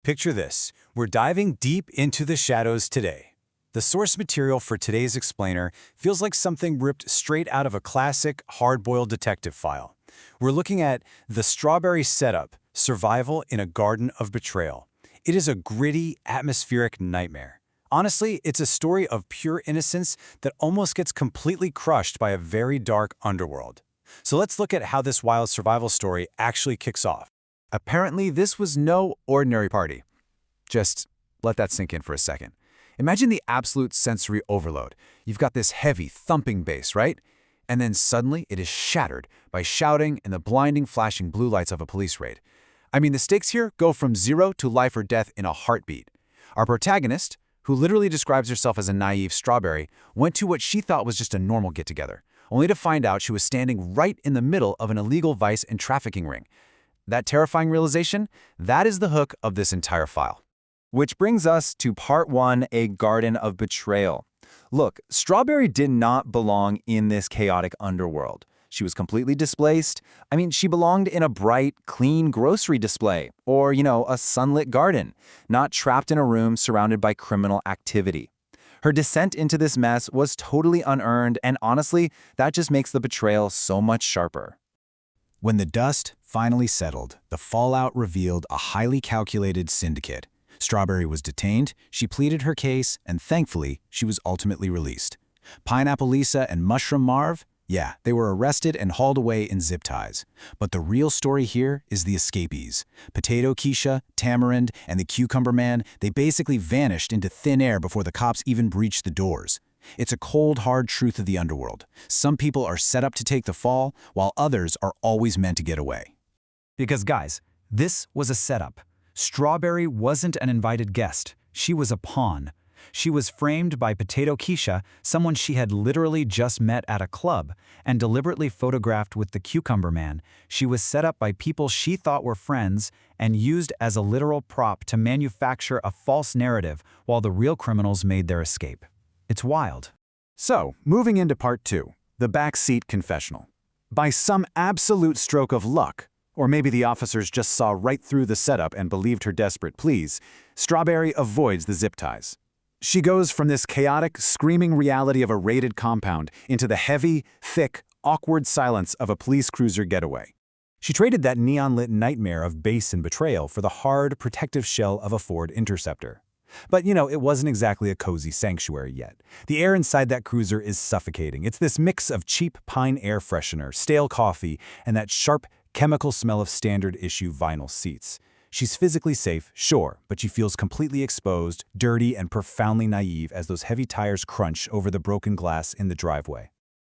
Picture this. We're diving deep into the shadows today. The source material for today's explainer feels like something ripped straight out of a classic, hard-boiled detective file. We're looking at The Strawberry Setup, Survival in a Garden of Betrayal. It is a gritty, atmospheric nightmare. Honestly, it's a story of pure innocence that almost gets completely crushed by a very dark underworld. So let's look at how this wild survival story actually kicks off. Apparently, this was no ordinary party. Just let that sink in for a second. Imagine the absolute sensory overload. You've got this heavy, thumping bass, right? And then suddenly it is shattered by shouting and the blinding, flashing blue lights of a police raid. I mean, the stakes here go from 0 to life or death in a heartbeat. Our protagonist, who literally describes herself as a naive strawberry, went to what she thought was just a normal get-together, only to find out she was standing right in the middle of an illegal vice and trafficking ring. That terrifying realization, that is the hook of this entire file. Which brings us to Part 1, A Garden of Betrayal. Look, Strawberry did not belong in this chaotic underworld. She was completely displaced. I mean, she belonged in a bright, clean grocery display, or, a sunlit garden, not trapped in a room surrounded by criminal activity. Her descent into this mess was totally unearned, and honestly, that just makes the betrayal so much sharper. When the dust finally settled, the fallout revealed a highly calculated syndicate. Strawberry was detained, she pleaded her case, and thankfully, she was ultimately released. Pineapple Lisa and Mushroom Marv? Yeah, they were arrested and hauled away in zip ties. But the real story here is the escapees. Potato Keisha, Tamarind, and the Cucumber Man, they basically vanished into thin air before the cops even breached the doors. It's a cold, hard truth of the underworld. Some people are set up to take the fall, while others are always meant to get away. Because guys, this was a setup. Strawberry wasn't an invited guest. She was a pawn. She was framed by Potato Keisha, someone she had literally just met at a club, and deliberately photographed with the Cucumber Man. She was set up by people she thought were friends and used as a literal prop to manufacture a false narrative while the real criminals made their escape. It's wild. So, moving into Part 2, the backseat confessional. By some absolute stroke of luck, or maybe the officers just saw right through the setup and believed her desperate pleas, Strawberry avoids the zip ties. She goes from this chaotic, screaming reality of a raided compound into the heavy, thick, awkward silence of a police cruiser getaway. She traded that neon-lit nightmare of bass and betrayal for the hard, protective shell of a Ford Interceptor. But, it wasn't exactly a cozy sanctuary yet. The air inside that cruiser is suffocating. It's this mix of cheap pine air freshener, stale coffee, and that sharp, chemical smell of standard-issue vinyl seats. She's physically safe, sure, but she feels completely exposed, dirty, and profoundly naive as those heavy tires crunch over the broken glass in the driveway.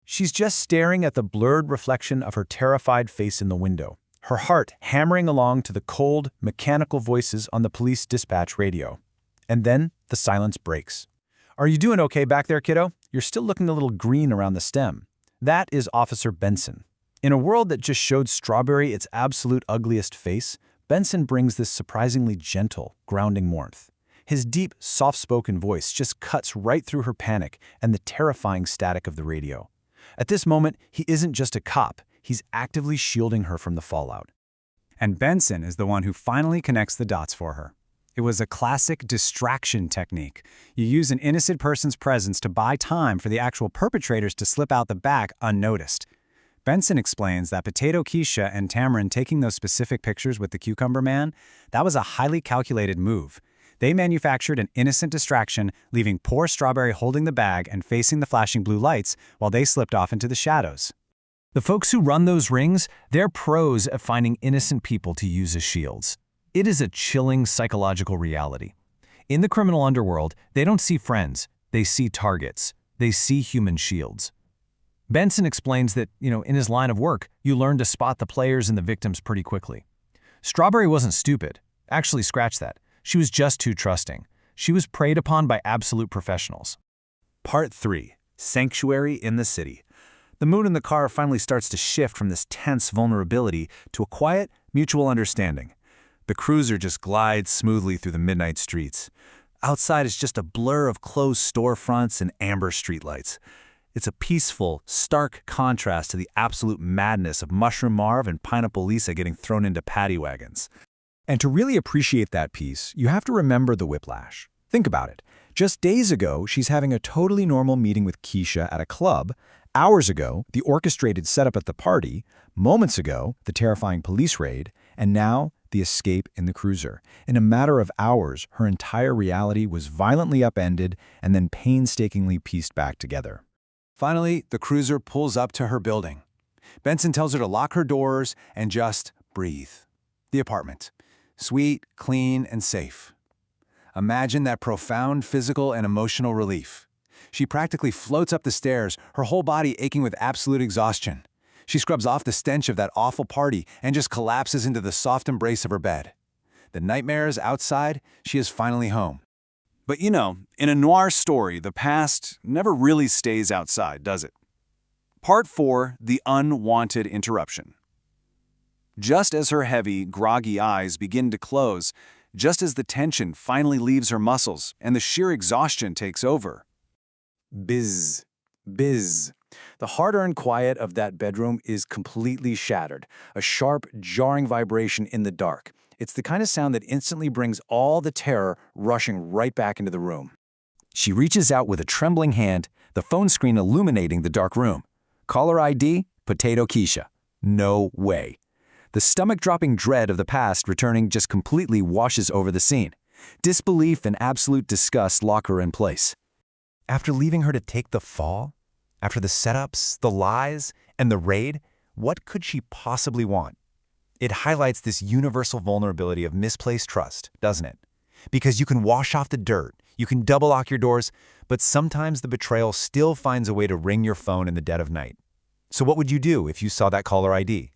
She's just staring at the blurred reflection of her terrified face in the window, her heart hammering along to the cold, mechanical voices on the police dispatch radio. And then the silence breaks. "Are you doing okay back there, kiddo? You're still looking a little green around the stem." That is Officer Benson. In a world that just showed Strawberry its absolute ugliest face, Benson brings this surprisingly gentle, grounding warmth. His deep, soft-spoken voice just cuts right through her panic and the terrifying static of the radio. At this moment, he isn't just a cop, he's actively shielding her from the fallout. And Benson is the one who finally connects the dots for her. It was a classic distraction technique. You use an innocent person's presence to buy time for the actual perpetrators to slip out the back unnoticed. Benson explains that Potato Keisha and Tamarind taking those specific pictures with the Cucumber Man, that was a highly calculated move. They manufactured an innocent distraction, leaving poor Strawberry holding the bag and facing the flashing blue lights while they slipped off into the shadows. The folks who run those rings, they're pros at finding innocent people to use as shields. It is a chilling psychological reality. In the criminal underworld, they don't see friends, they see targets. They see human shields. Benson explains that, in his line of work, you learn to spot the players and the victims pretty quickly. Strawberry wasn't stupid. Actually, scratch that. She was just too trusting. She was preyed upon by absolute professionals. Part 3, Sanctuary in the City. The mood in the car finally starts to shift from this tense vulnerability to a quiet, mutual understanding. The cruiser just glides smoothly through the midnight streets. Outside is just a blur of closed storefronts and amber streetlights. It's a peaceful, stark contrast to the absolute madness of Mushroom Marv and Pineapple Lisa getting thrown into paddy wagons. And to really appreciate that piece, you have to remember the whiplash. Think about it. Just days ago, she's having a totally normal meeting with Keisha at a club. Hours ago, the orchestrated setup at the party. Moments ago, the terrifying police raid. And now, the escape in the cruiser. In a matter of hours, her entire reality was violently upended and then painstakingly pieced back together. Finally, the cruiser pulls up to her building. Benson tells her to lock her doors and just breathe. The apartment. Sweet, clean, and safe. Imagine that profound physical and emotional relief. She practically floats up the stairs, her whole body aching with absolute exhaustion. She scrubs off the stench of that awful party and just collapses into the soft embrace of her bed. The nightmares outside, she is finally home. But you know, in a noir story, the past never really stays outside, does it? Part 4, The Unwanted Interruption. Just as her heavy, groggy eyes begin to close, just as the tension finally leaves her muscles and the sheer exhaustion takes over. Bizz. Bizz. The hard-earned quiet of that bedroom is completely shattered, a sharp, jarring vibration in the dark. It's the kind of sound that instantly brings all the terror rushing right back into the room. She reaches out with a trembling hand, the phone screen illuminating the dark room. Caller ID, Potato Keisha. No way. The stomach-dropping dread of the past returning just completely washes over the scene. Disbelief and absolute disgust lock her in place. After leaving her to take the fall? After the setups, the lies, and the raid, what could she possibly want? It highlights this universal vulnerability of misplaced trust, doesn't it? Because you can wash off the dirt, you can double lock your doors, but sometimes the betrayal still finds a way to ring your phone in the dead of night. So what would you do if you saw that caller ID?